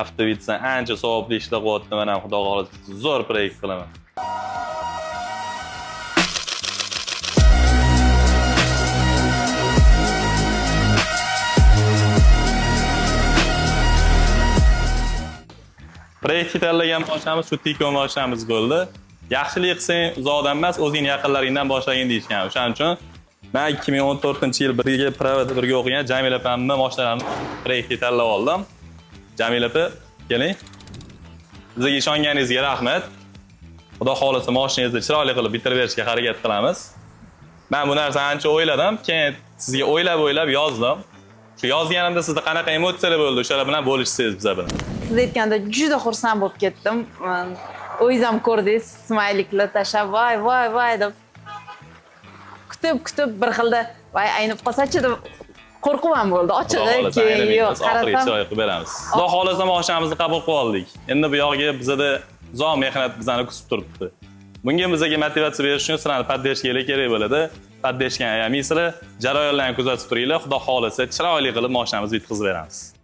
avtovitsan ancha savobli ishlar qilyapti. Men ham xudo xohlasa zo'r proyekt qilaman. Proyektni tanlagan mashinamiz shu Tiko mashinamiz bo'ldi. Yaxshilik qilsang uzoqdan emas, o'zingning yaqinlaringdan boshlagin deyishgan. O'shaning uchun men 2014-yil birga private birga o'qigan Jamila opamni mashinalarini proyektga tanlab oldim. Jamila opa, keling. Bizga ishonganingizga rahmat. Xudo xolasa mashinangizni chiroyli qilib bitirib berishga harakat qilamiz. Men bu narsani ancha o'yladim, keyin sizga o'ylab yozdim. Shu yozganimda sizda qanaqa emotsiyalar bo'ldi, o'shalar bilan bo'lishsangiz biz bilan. Siz aytganda juda xursand bo'lib ketdim. O'zingiz ham ko'rdingiz, smayliklar tashlab, voy deb kutib bir xilda voy aynib qolsa-chi deb qo'rquv ham bo'ldi. Ochig'i keyin yo'q, qarasam chiroyli qilib beramiz. Xudo xolasa mashinamizni qabul qilib oldik. Endi bu yoqqa bizda uzoq mehnat bizani kutib turibdi. Bunga bizga motivatsiya berish uchun sizlarni podдержкаga kerak bo'ladi. Podдержкаga ayamisizlar, jarayonlarni kuzatib turinglar. Xudo xolasa chiroyli qilib mashinamizni bitkazib beramiz.